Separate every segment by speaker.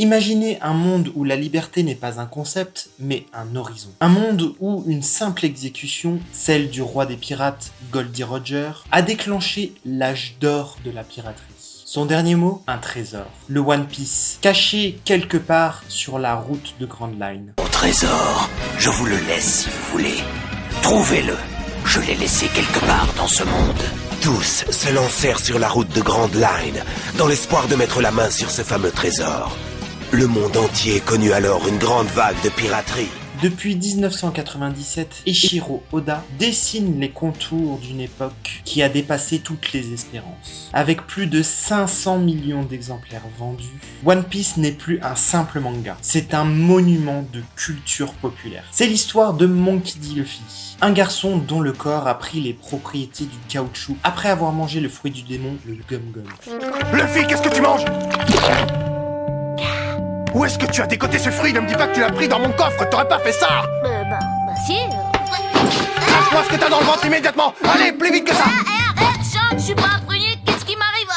Speaker 1: Imaginez un monde où la liberté n'est pas un concept, mais un horizon. Un monde où une simple exécution, celle du roi des pirates, Goldie Roger, a déclenché l'âge d'or de la piraterie. Son dernier mot, un trésor. Le One Piece, caché quelque part sur la route de Grand Line.
Speaker 2: Mon trésor, je vous le laisse si vous voulez. Trouvez-le. Je l'ai laissé quelque part dans ce monde.
Speaker 3: Tous se lancèrent sur la route de Grand Line, dans l'espoir de mettre la main sur ce fameux trésor. Le monde entier connut alors une grande vague de piraterie.
Speaker 1: Depuis 1997, Eiichiro Oda dessine les contours d'une époque qui a dépassé toutes les espérances. Avec plus de 500 millions d'exemplaires vendus, One Piece n'est plus un simple manga, c'est un monument de culture populaire. C'est l'histoire de Monkey D. Luffy, un garçon dont le corps a pris les propriétés du caoutchouc après avoir mangé le fruit du démon, le Gum Gum.
Speaker 4: Luffy, qu'est-ce que tu manges? Où est-ce que tu as décoté ce fruit? Ne me dis pas que tu l'as pris dans mon coffre, t'aurais pas fait ça!
Speaker 5: Bah si.
Speaker 4: Lâche-moi ce que t'as dans le ventre immédiatement! Allez, plus vite que ça!
Speaker 5: Arrête, chante, je suis pas un prunier, qu'est-ce qui m'arrive?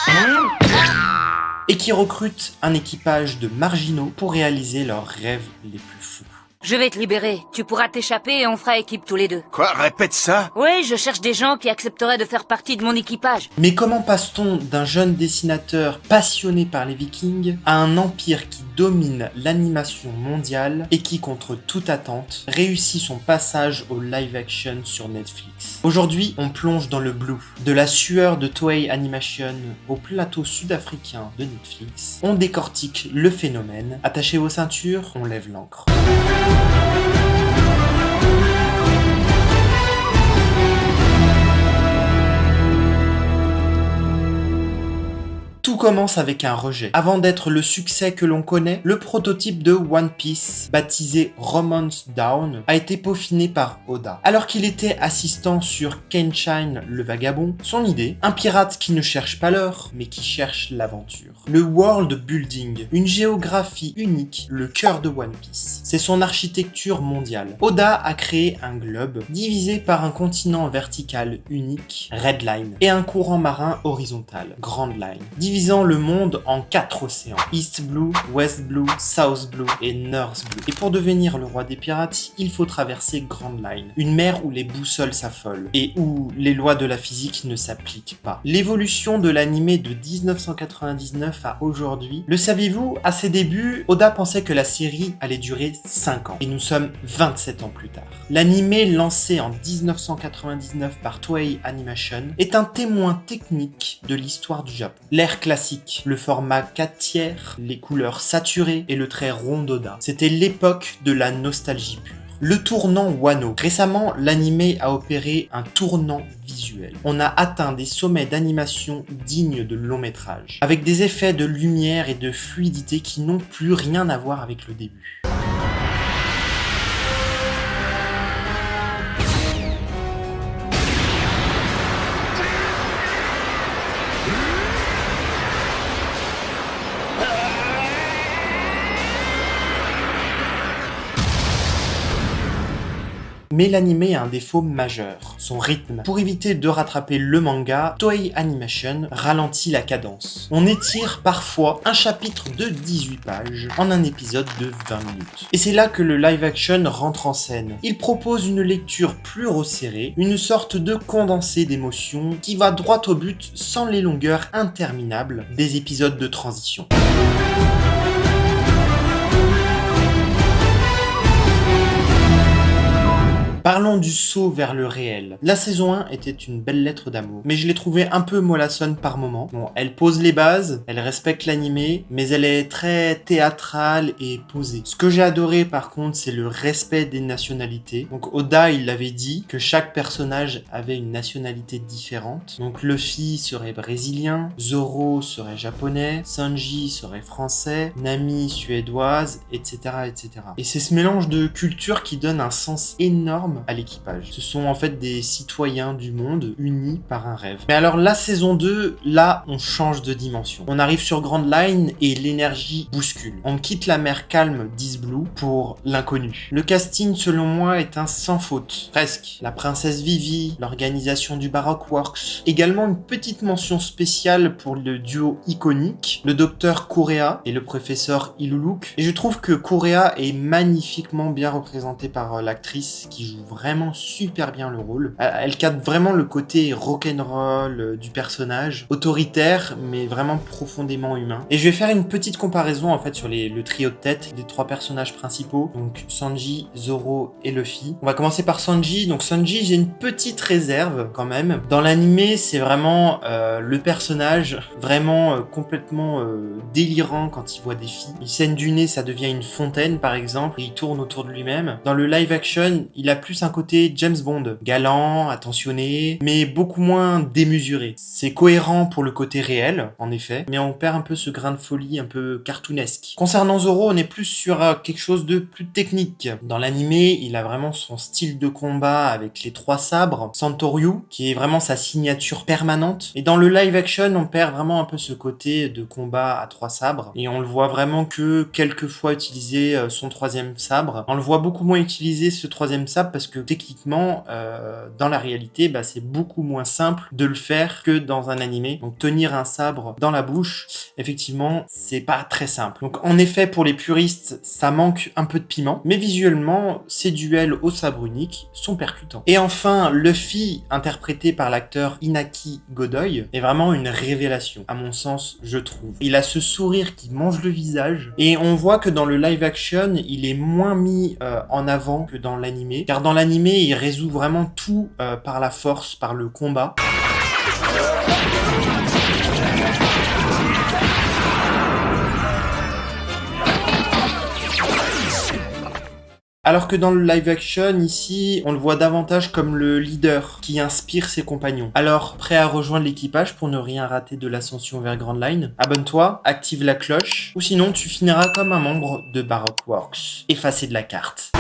Speaker 1: Et qui recrute un équipage de marginaux pour réaliser leurs rêves les plus fous.
Speaker 6: Je vais te libérer. Tu pourras t'échapper et on fera équipe tous les deux.
Speaker 4: Quoi? Répète ça!
Speaker 6: Oui, je cherche des gens qui accepteraient de faire partie de mon équipage.
Speaker 1: Mais comment passe-t-on d'un jeune dessinateur passionné par les Vikings à un empire qui domine l'animation mondiale et qui, contre toute attente, réussit son passage au live-action sur Netflix? Aujourd'hui, on plonge dans le blue. De la sueur de Toei Animation au plateau sud-africain de Netflix, on décortique le phénomène. Attaché aux ceintures, on lève l'ancre. Tout commence avec un rejet. Avant d'être le succès que l'on connaît, le prototype de One Piece, baptisé Romance Dawn, a été peaufiné par Oda. Alors qu'il était assistant sur Kenshin le Vagabond, son idée, un pirate qui ne cherche pas l'or, mais qui cherche l'aventure. Le world building, une géographie unique, le cœur de One Piece. C'est son architecture mondiale. Oda a créé un globe divisé par un continent vertical unique, Red Line, et un courant marin horizontal, Grand Line, divisant le monde en 4 océans, East Blue, West Blue, South Blue et North Blue. Et pour devenir le roi des pirates, il faut traverser Grand Line, une mer où les boussoles s'affolent et où les lois de la physique ne s'appliquent pas. L'évolution de l'animé de 1999 à aujourd'hui, le saviez-vous? À ses débuts, Oda pensait que la série allait durer 5 ans, et nous sommes 27 ans plus tard. L'animé lancé en 1999 par Toei Animation est un témoin technique de l'histoire du Japon. L'ère classique, le format 4/3, les couleurs saturées et le trait rond d'Oda. C'était l'époque de la nostalgie pure. Le tournant Wano. Récemment, l'animé a opéré un tournant visuel. On a atteint des sommets d'animation dignes de long métrage, avec des effets de lumière et de fluidité qui n'ont plus rien à voir avec le début. Mais l'animé a un défaut majeur, son rythme. Pour éviter de rattraper le manga, Toei Animation ralentit la cadence. On étire parfois un chapitre de 18 pages en un épisode de 20 minutes. Et c'est là que le live-action rentre en scène. Il propose une lecture plus resserrée, une sorte de condensé d'émotions qui va droit au but sans les longueurs interminables des épisodes de transition. Parlons du saut vers le réel. La saison 1 était une belle lettre d'amour, mais je l'ai trouvée un peu mollassonne par moments. Bon, elle pose les bases, elle respecte l'animé, mais elle est très théâtrale et posée. Ce que j'ai adoré par contre, c'est le respect des nationalités. Donc Oda, il l'avait dit, que chaque personnage avait une nationalité différente. Donc Luffy serait brésilien, Zoro serait japonais, Sanji serait français, Nami suédoise, etc., etc. Et c'est ce mélange de cultures qui donne un sens énorme forme à l'équipage. Ce sont en fait des citoyens du monde unis par un rêve. Mais alors la saison 2, là on change de dimension. On arrive sur Grand Line et l'énergie bouscule. On quitte la mer calme d'East Blue pour l'inconnu. Le casting selon moi est un sans faute. Presque. La princesse Vivi, l'organisation du Baroque Works. Également une petite mention spéciale pour le duo iconique, le docteur Correa et le professeur Iluluk. Et je trouve que Correa est magnifiquement bien représentée par l'actrice qui joue vraiment super bien le rôle. Elle capte vraiment le côté rock'n'roll du personnage, autoritaire mais vraiment profondément humain. Et je vais faire une petite comparaison en fait sur le trio de tête des 3 personnages principaux, donc Sanji, Zoro et Luffy. On va commencer par Sanji. Donc Sanji, j'ai une petite réserve quand même. Dans l'animé, c'est vraiment le personnage vraiment complètement délirant quand il voit des filles. Il saigne du nez, ça devient une fontaine par exemple, et il tourne autour de lui-même. Dans le live action, il a plus un côté James Bond, galant, attentionné, mais beaucoup moins démesuré. C'est cohérent pour le côté réel, en effet, mais on perd un peu ce grain de folie un peu cartoonesque. Concernant Zoro, on est plus sur quelque chose de plus technique. Dans l'animé, il a vraiment son style de combat avec les 3 sabres, Santoryu, qui est vraiment sa signature permanente. Et dans le live action, on perd vraiment un peu ce côté de combat à 3 sabres, et on le voit vraiment que quelques fois utiliser son 3e sabre. On le voit beaucoup moins utiliser ce 3e sabre parce que techniquement, dans la réalité, c'est beaucoup moins simple de le faire que dans un animé. Donc tenir un sabre dans la bouche, effectivement, c'est pas très simple. Donc en effet, pour les puristes, ça manque un peu de piment, mais visuellement, ces duels au sabre unique sont percutants. Et enfin, Luffy, interprété par l'acteur Inaki Godoy, est vraiment une révélation, à mon sens, je trouve. Il a ce sourire qui mange le visage, et on voit que dans le live action, il est moins mis en avant que dans l'animé, car dans l'animé, il résout vraiment tout par la force, par le combat. Alors que dans le live action, ici, on le voit davantage comme le leader qui inspire ses compagnons. Alors, prêt à rejoindre l'équipage pour ne rien rater de l'ascension vers Grand Line? Abonne-toi, active la cloche, ou sinon tu finiras comme un membre de Baroque Works, effacé de la carte.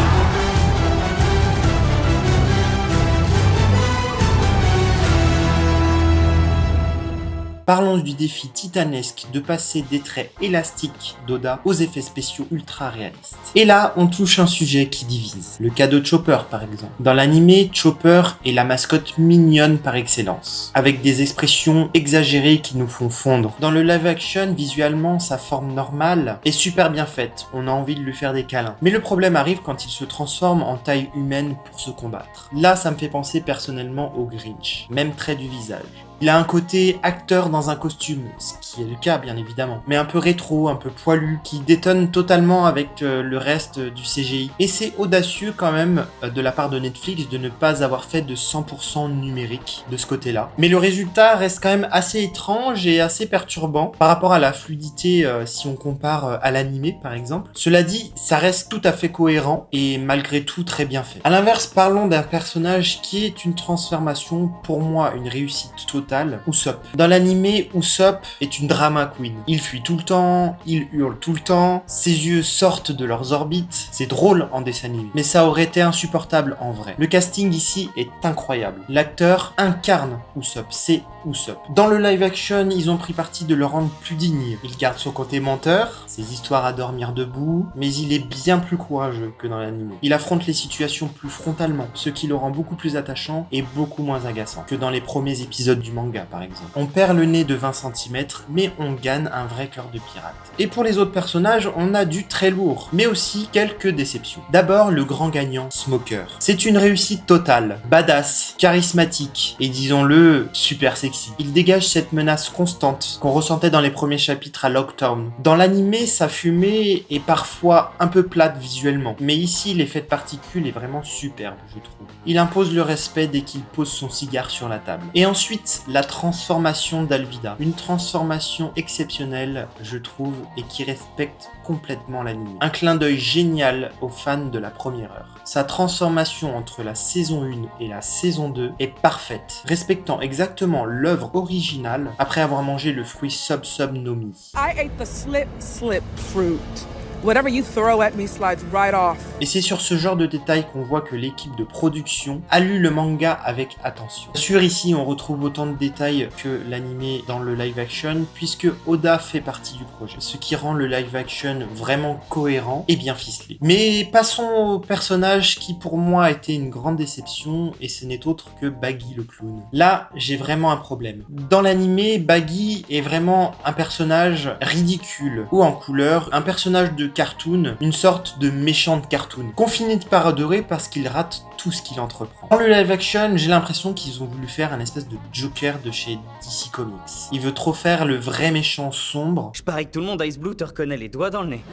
Speaker 1: Parlons du défi titanesque de passer des traits élastiques d'Oda aux effets spéciaux ultra réalistes. Et là, on touche un sujet qui divise. Le cas de Chopper, par exemple. Dans l'animé, Chopper est la mascotte mignonne par excellence, avec des expressions exagérées qui nous font fondre. Dans le live action, visuellement, sa forme normale est super bien faite. On a envie de lui faire des câlins. Mais le problème arrive quand il se transforme en taille humaine pour se combattre. Là, ça me fait penser personnellement au Grinch. Même trait du visage. Il a un côté acteur dans un costume, ce qui est le cas bien évidemment, mais un peu rétro, un peu poilu, qui détonne totalement avec le reste du CGI. Et c'est audacieux quand même de la part de Netflix de ne pas avoir fait de 100% numérique de ce côté-là. Mais le résultat reste quand même assez étrange et assez perturbant par rapport à la fluidité si on compare à l'animé par exemple. Cela dit, ça reste tout à fait cohérent et malgré tout très bien fait. A l'inverse, parlons d'un personnage qui est une transformation, pour moi une réussite totale, Usopp. Dans l'animé, Usopp est une drama queen. Il fuit tout le temps, il hurle tout le temps, ses yeux sortent de leurs orbites. C'est drôle en dessin animé, mais ça aurait été insupportable en vrai. Le casting ici est incroyable. L'acteur incarne Usopp, c'est Usopp. Dans le live action, ils ont pris parti de le rendre plus digne. Il garde son côté menteur, ses histoires à dormir debout, mais il est bien plus courageux que dans l'animé. Il affronte les situations plus frontalement, ce qui le rend beaucoup plus attachant et beaucoup moins agaçant que dans les premiers épisodes du manga par exemple. On perd le nez de 20 cm, mais on gagne un vrai cœur de pirate. Et pour les autres personnages, on a du très lourd, mais aussi quelques déceptions. D'abord, le grand gagnant, Smoker. C'est une réussite totale, badass, charismatique, et disons-le, super sexy. Il dégage cette menace constante qu'on ressentait dans les premiers chapitres à Lockdown. Dans l'animé, sa fumée est parfois un peu plate visuellement, mais ici, l'effet de particules est vraiment superbe, je trouve. Il impose le respect dès qu'il pose son cigare sur la table. Et ensuite, la transformation d'Alvida. Une transformation exceptionnelle, je trouve, et qui respecte complètement l'anime. Un clin d'œil génial aux fans de la première heure. Sa transformation entre la saison 1 et la saison 2 est parfaite, respectant exactement l'œuvre originale après avoir mangé le fruit Sub Sub Nomi.
Speaker 7: I ate the slip fruit. Whatever you throw at me slides right off.
Speaker 1: Et c'est sur ce genre de détails qu'on voit que l'équipe de production a lu le manga avec attention. Bien sûr, ici on retrouve autant de détails que l'animé dans le live action, puisque Oda fait partie du projet, ce qui rend le live action vraiment cohérent et bien ficelé. Mais passons au personnage qui pour moi a été une grande déception, et ce n'est autre que Baggy le clown. Là, j'ai vraiment un problème. Dans l'animé, Baggy est vraiment un personnage ridicule, ou en couleur, un personnage de cartoon, une sorte de méchant de cartoon, qu'on finit par adorer parce qu'il rate tout ce qu'il entreprend. Dans le live action, j'ai l'impression qu'ils ont voulu faire un espèce de Joker de chez DC Comics. Il veut trop faire le vrai méchant sombre.
Speaker 7: Je parie que tout le monde à Ice Blue te reconnaît les doigts dans le nez.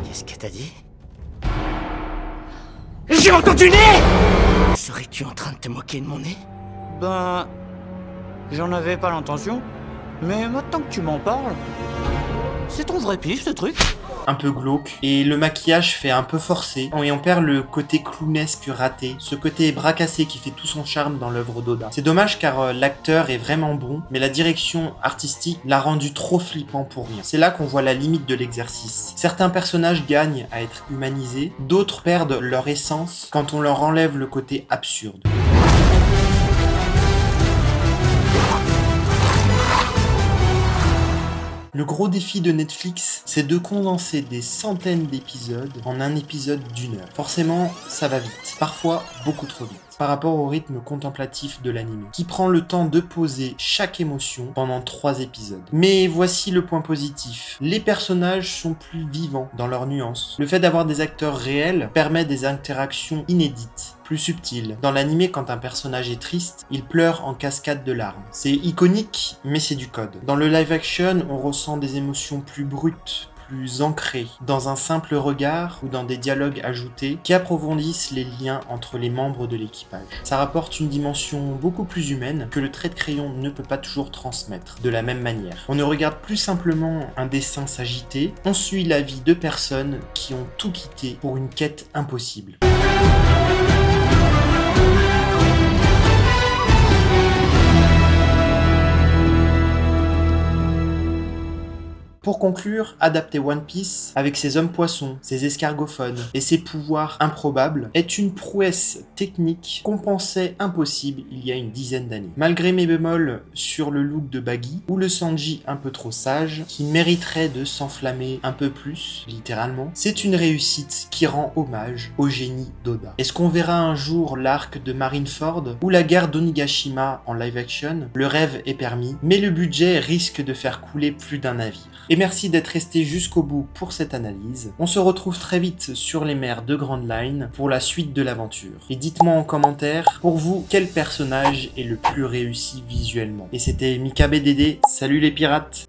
Speaker 7: Qu'est-ce que t'as dit? J'ai entendu nez! Serais-tu en train de te moquer de mon nez? Ben... j'en avais pas l'intention. Mais maintenant que tu m'en parles... c'est ton vrai pif, ce truc?
Speaker 1: Un peu glauque, et le maquillage fait un peu forcé, et on perd le côté clownesque raté, ce côté bras cassé qui fait tout son charme dans l'œuvre d'Oda. C'est dommage car l'acteur est vraiment bon, mais la direction artistique l'a rendu trop flippant pour rien. C'est là qu'on voit la limite de l'exercice. Certains personnages gagnent à être humanisés, d'autres perdent leur essence quand on leur enlève le côté absurde. Le gros défi de Netflix, c'est de condenser des centaines d'épisodes en un épisode d'1 heure. Forcément, ça va vite. Parfois, beaucoup trop vite. Par rapport au rythme contemplatif de l'anime, qui prend le temps de poser chaque émotion pendant 3 épisodes. Mais voici le point positif. Les personnages sont plus vivants dans leurs nuances. Le fait d'avoir des acteurs réels permet des interactions inédites, plus subtiles. Dans l'anime, quand un personnage est triste, il pleure en cascade de larmes. C'est iconique, mais c'est du code. Dans le live action, on ressent des émotions plus brutes, plus ancrées, dans un simple regard ou dans des dialogues ajoutés qui approfondissent les liens entre les membres de l'équipage. Ça rapporte une dimension beaucoup plus humaine que le trait de crayon ne peut pas toujours transmettre de la même manière. On ne regarde plus simplement un dessin s'agiter, on suit la vie de personnes qui ont tout quitté pour une quête impossible. Pour conclure, adapter One Piece avec ses hommes poissons, ses escargophones et ses pouvoirs improbables est une prouesse technique qu'on pensait impossible il y a une dizaine d'années. Malgré mes bémols sur le look de Baggy ou le Sanji un peu trop sage, qui mériterait de s'enflammer un peu plus, littéralement, c'est une réussite qui rend hommage au génie d'Oda. Est-ce qu'on verra un jour l'arc de Marineford ou la guerre d'Onigashima en live action? Le rêve est permis, mais le budget risque de faire couler plus d'un navire. Et merci d'être resté jusqu'au bout pour cette analyse. On se retrouve très vite sur les mers de Grand Line pour la suite de l'aventure. Et dites-moi en commentaire, pour vous, quel personnage est le plus réussi visuellement? Et c'était Mika BDD, salut les pirates!